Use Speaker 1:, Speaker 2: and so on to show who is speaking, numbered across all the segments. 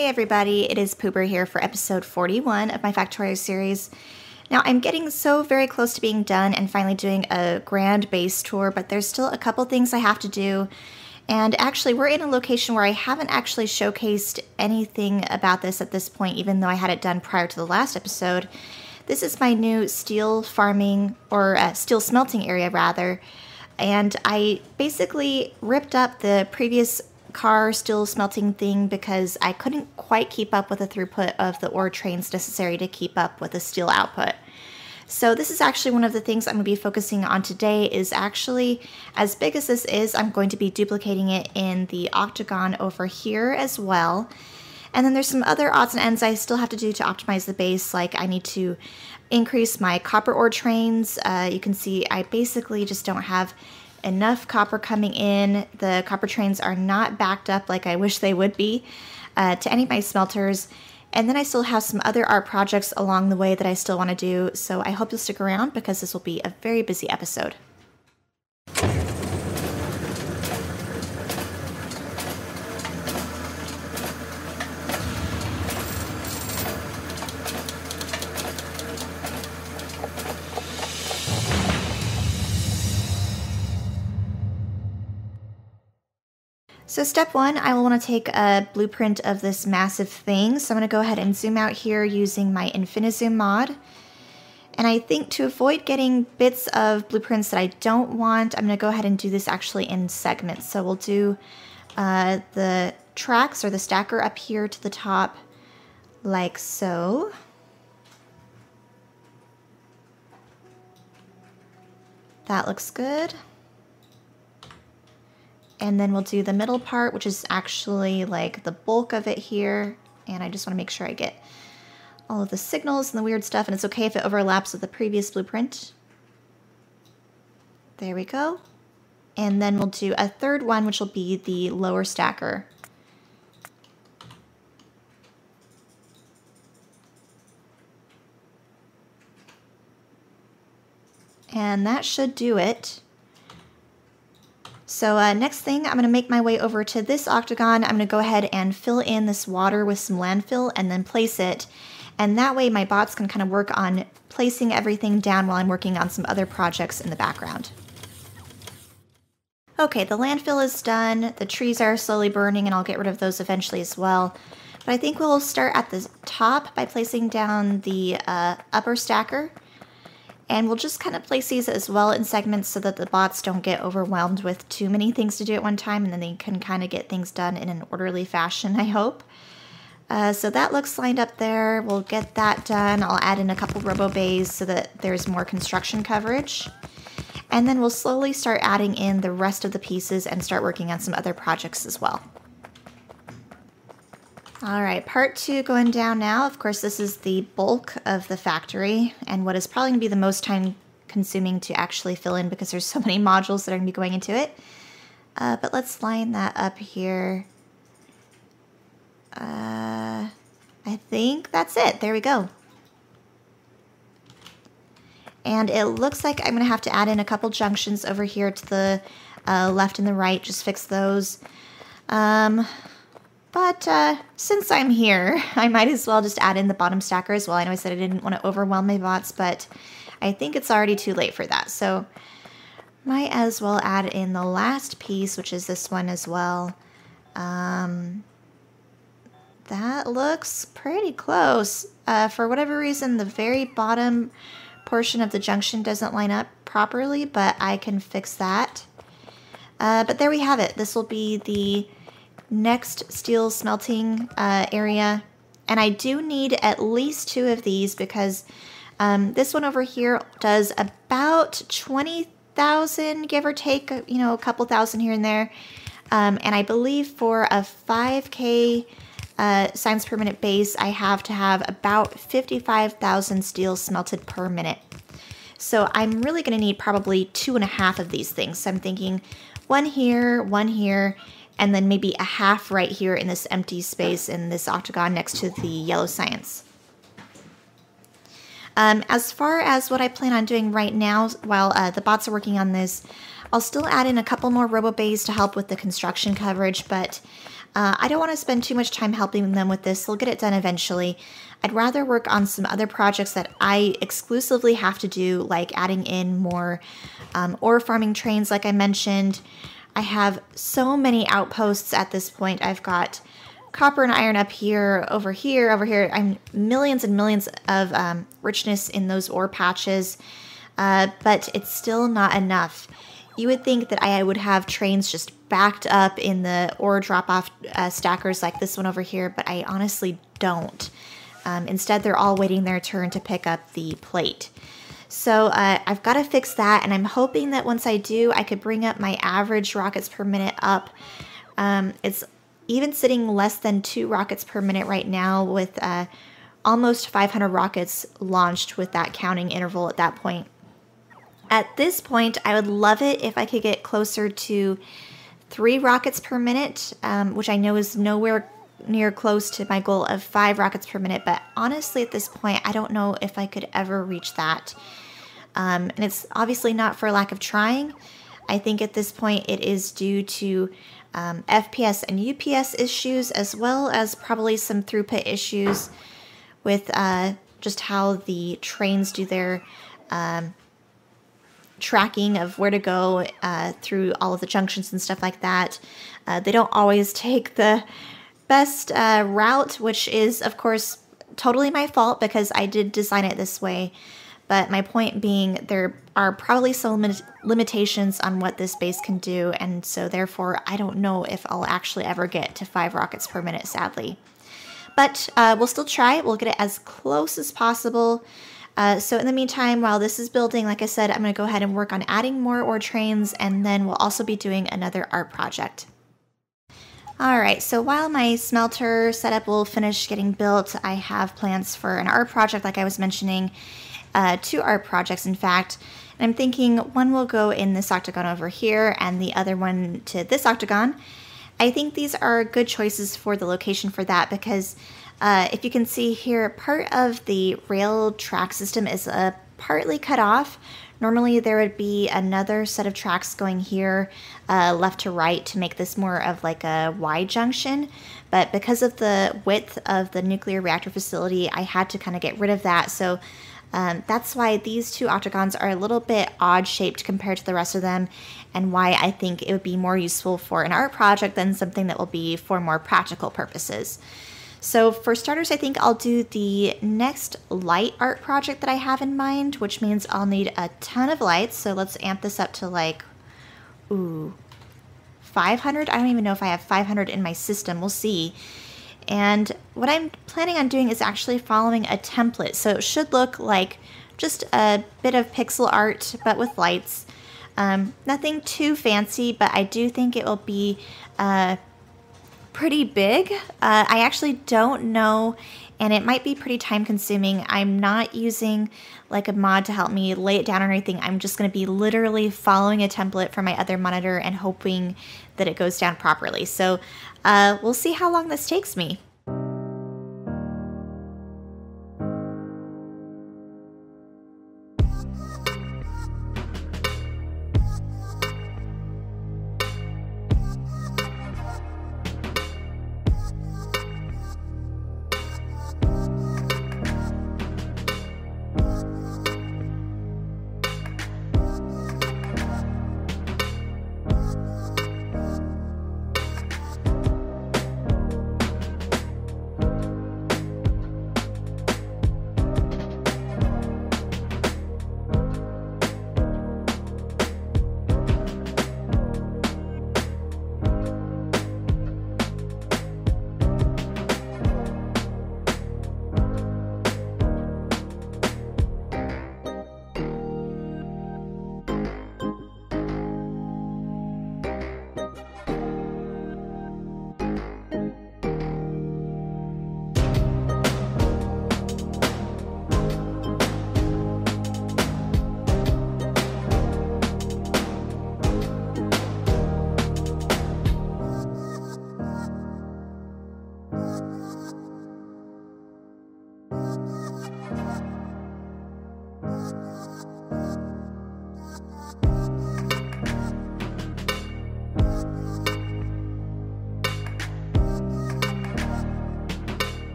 Speaker 1: Hey everybody, it is Poober here for episode 41 of my Factorio series. Now I'm getting so very close to being done and finally doing a grand base tour, but there's still a couple things I have to do. And actually we're in a location where I haven't actually showcased anything about this at this point, even though I had it done prior to the last episode. This is my new steel farming, or steel smelting area rather. And I basically ripped up the previous car steel smelting thing because I couldn't quite keep up with the throughput of the ore trains necessary to keep up with the steel output. So this is actually one of the things I'm going to be focusing on today. Is actually, as big as this is, I'm going to be duplicating it in the octagon over here as well. And then there's some other odds and ends I still have to do to optimize the base, like I need to increase my copper ore trains. You can see I basically just don't have enough copper coming in. The copper trains are not backed up like I wish they would be to any of my smelters. And then I still have some other art projects along the way that I still want to do, so I hope you'll stick around because this will be a very busy episode. So step one, I will want to take a blueprint of this massive thing. So I'm going to go ahead and zoom out here using my Infinizoom mod. And I think to avoid getting bits of blueprints that I don't want, I'm going to go ahead and do this actually in segments. So we'll do the tracks or the stacker up here to the top like so. That looks good. And then we'll do the middle part, which is actually like the bulk of it here. And I just want to make sure I get all of the signals and the weird stuff. And it's okay if it overlaps with the previous blueprint. There we go. And then we'll do a third one, which will be the lower stacker. And that should do it. So next thing, I'm going to make my way over to this octagon. I'm going to go ahead and fill in this water with some landfill and then place it. And that way my bots can kind of work on placing everything down while I'm working on some other projects in the background. Okay, the landfill is done. The trees are slowly burning and I'll get rid of those eventually as well. But I think we'll start at the top by placing down the upper stacker. And we'll just kind of place these as well in segments so that the bots don't get overwhelmed with too many things to do at one time, and then they can kind of get things done in an orderly fashion, I hope. So that looks lined up there. We'll get that done. I'll add in a couple robo bays so that there's more construction coverage. And then we'll slowly start adding in the rest of the pieces and start working on some other projects as well. All right, part two going down now. Of course, this is the bulk of the factory and what is probably going to be the most time consuming to actually fill in because there's so many modules that are going to be going into it. But let's line that up here. I think that's it. There we go. And it looks like I'm going to have to add in a couple junctions over here to the left and the right. Just fix those. But since I'm here, I might as well just add in the bottom stacker as well. I know I said I didn't want to overwhelm my bots, but I think it's already too late for that. So might as well add in the last piece, which is this one as well. That looks pretty close. For whatever reason, the very bottom portion of the junction doesn't line up properly, but I can fix that. But there we have it. This will be the next steel smelting area, and I do need at least 2 of these because this one over here does about 20,000 give or take, you know, a couple thousand here and there, and I believe for a 5K science per minute base I have to have about 55,000 steel smelted per minute. So I'm really going to need probably 2.5 of these things. So I'm thinking one here, and then maybe a half right here in this empty space in this octagon next to the yellow science. As far as what I plan on doing right now while the bots are working on this, I'll still add in a couple more robo bays to help with the construction coverage, but I don't want to spend too much time helping them with this. They'll get it done eventually. I'd rather work on some other projects that I exclusively have to do, like adding in more ore farming trains, like I mentioned. I have so many outposts at this point. I've got copper and iron up here, over here, over here. I'm millions and millions of richness in those ore patches, but it's still not enough. You would think that I would have trains just backed up in the ore drop-off stackers like this one over here, but I honestly don't. Instead, they're all waiting their turn to pick up the plate. So I've got to fix that, and I'm hoping that once I do, I could bring up my average rockets per minute up. It's even sitting less than 2 rockets per minute right now, with almost 500 rockets launched with that counting interval at that point. At this point, I would love it if I could get closer to 3 rockets per minute, which I know is nowhere near close to my goal of 5 rockets per minute, but honestly at this point, I don't know if I could ever reach that. And it's obviously not for lack of trying. I think at this point it is due to FPS and UPS issues, as well as probably some throughput issues with just how the trains do their tracking of where to go through all of the junctions and stuff like that. They don't always take the best route, which is, of course, totally my fault because I did design it this way. But my point being, there are probably some limitations on what this base can do, and so therefore I don't know if I'll actually ever get to 5 rockets per minute, sadly. But we'll still try. We'll get it as close as possible. So in the meantime, while this is building, like I said, I'm going to go ahead and work on adding more ore trains, and then we'll also be doing another art project. Alright, so while my smelter setup will finish getting built, I have plans for an art project like I was mentioning. 2 art projects, in fact. And I'm thinking one will go in this octagon over here and the other one to this octagon. I think these are good choices for the location for that because if you can see here, part of the rail track system is partly cut off. Normally there would be another set of tracks going here left to right to make this more of like a Y junction, but because of the width of the nuclear reactor facility, I had to kind of get rid of that. So that's why these 2 octagons are a little bit odd shaped compared to the rest of them, and why I think it would be more useful for an art project than something that will be for more practical purposes. So for starters, I think I'll do the next light art project that I have in mind, which means I'll need a ton of lights. So let's amp this up to like, 500? I don't even know if I have 500 in my system. We'll see. And what I'm planning on doing is actually following a template. So it should look like just a bit of pixel art, but with lights. Nothing too fancy, but I do think it will be pretty big. I actually don't know, and it might be pretty time consuming. I'm not using like a mod to help me lay it down or anything. I'm just going to be literally following a template from my other monitor and hoping that it goes down properly. So we'll see how long this takes me.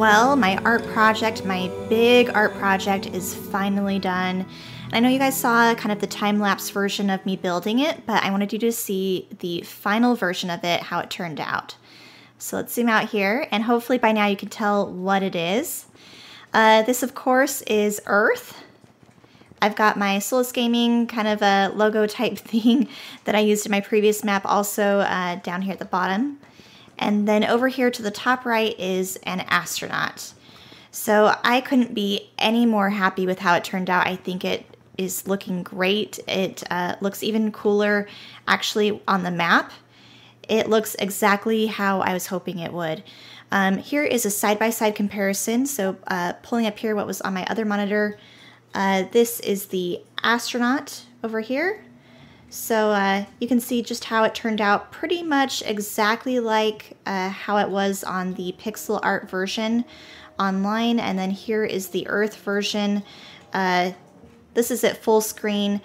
Speaker 1: Well, my art project, my big art project is finally done. And I know you guys saw kind of the time-lapse version of me building it, but I wanted you to see the final version of it, how it turned out. So let's zoom out here, and hopefully by now you can tell what it is. This, of course, is Earth. I've got my Soelless Gaming kind of a logo type thing that I used in my previous map also down here at the bottom. And then over here to the top right is an astronaut. So I couldn't be any more happy with how it turned out. I think it is looking great. It looks even cooler actually on the map. It looks exactly how I was hoping it would. Here is a side-by-side comparison. So pulling up here what was on my other monitor. This is the astronaut over here. So you can see just how it turned out, pretty much exactly like how it was on the pixel art version online. And then here is the Earth version. This is at full screen.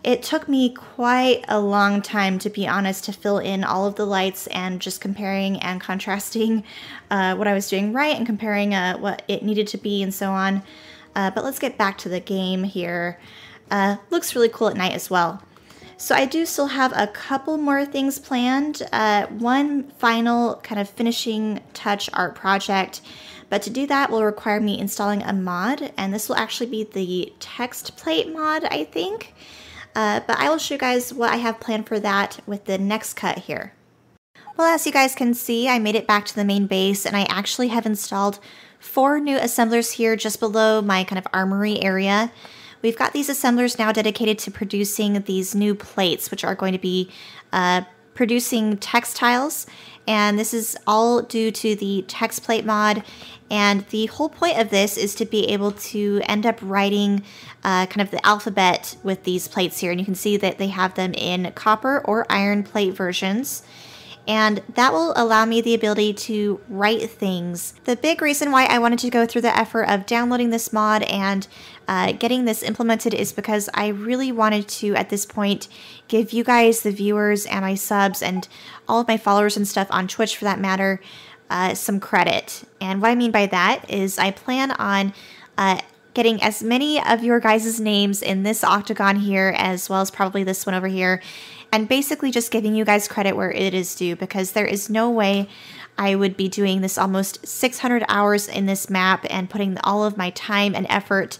Speaker 1: It took me quite a long time, to be honest, to fill in all of the lights and just comparing and contrasting what I was doing right and comparing what it needed to be and so on. But let's get back to the game here. Looks really cool at night as well. So I do still have a couple more things planned. One final kind of finishing touch art project. But to do that will require me installing a mod. And this will actually be the text plate mod, I think. But I will show you guys what I have planned for that with the next cut here. Well, as you guys can see, I made it back to the main base, and I actually have installed 4 new assemblers here just below my kind of armory area. We've got these assemblers now dedicated to producing these new plates, which are going to be producing textiles. And this is all due to the text plate mod. And the whole point of this is to be able to end up writing kind of the alphabet with these plates here. And you can see that they have them in copper or iron plate versions. And that will allow me the ability to write things. The big reason why I wanted to go through the effort of downloading this mod and getting this implemented is because I really wanted to, at this point, give you guys, the viewers and my subs and all of my followers and stuff on Twitch for that matter, some credit. And what I mean by that is I plan on getting as many of your guys' names in this octagon here as well as probably this one over here, and basically just giving you guys credit where it is due, because there is no way I would be doing this almost 600 hours in this map and putting all of my time and effort,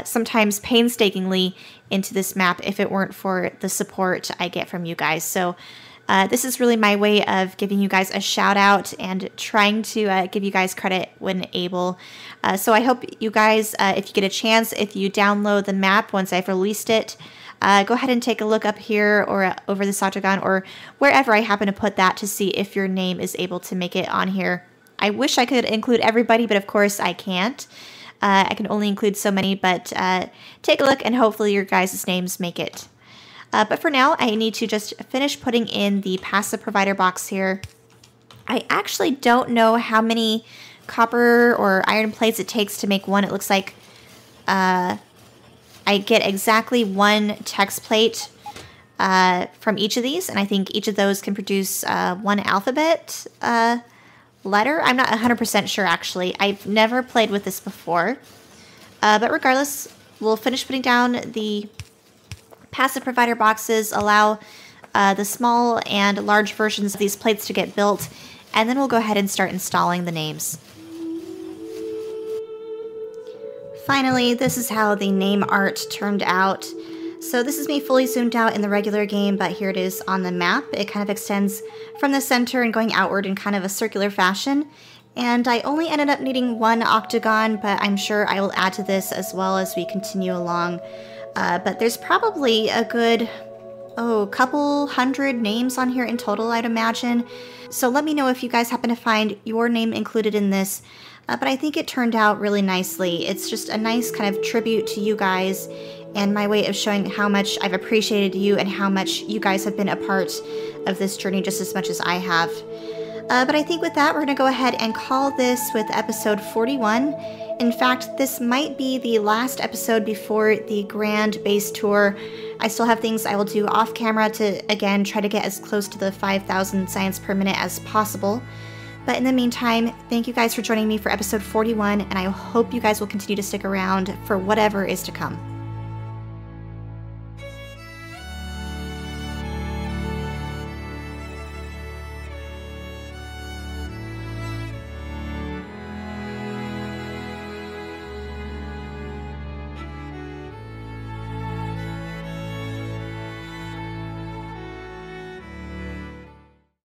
Speaker 1: sometimes painstakingly, into this map if it weren't for the support I get from you guys. So this is really my way of giving you guys a shout out and trying to give you guys credit when able. So I hope you guys, if you get a chance, if you download the map once I've released it, go ahead and take a look up here or over this octagon or wherever I happen to put that to see if your name is able to make it on here. I wish I could include everybody, but of course I can't. I can only include so many, but take a look and hopefully your guys' names make it. But for now, I need to just finish putting in the passive provider box here. I actually don't know how many copper or iron plates it takes to make one. It looks like I get exactly 1 text plate from each of these, and I think each of those can produce 1 alphabet letter. I'm not 100% sure, actually. I've never played with this before. But regardless, we'll finish putting down the passive provider boxes, allow the small and large versions of these plates to get built, and then we'll go ahead and start installing the names. Finally, this is how the name art turned out. So this is me fully zoomed out in the regular game, but here it is on the map. It kind of extends from the center and going outward in kind of a circular fashion. And I only ended up needing 1 octagon, but I'm sure I will add to this as well as we continue along. But there's probably a good, couple hundred names on here in total, I'd imagine. So let me know if you guys happen to find your name included in this. But I think it turned out really nicely. It's just a nice kind of tribute to you guys and my way of showing how much I've appreciated you and how much you guys have been a part of this journey just as much as I have. But I think with that, we're going to go ahead and call this with episode 41. In fact, this might be the last episode before the grand base tour. I still have things I will do off camera to, again, try to get as close to the 5,000 science per minute as possible. But in the meantime, thank you guys for joining me for episode 41, and I hope you guys will continue to stick around for whatever is to come.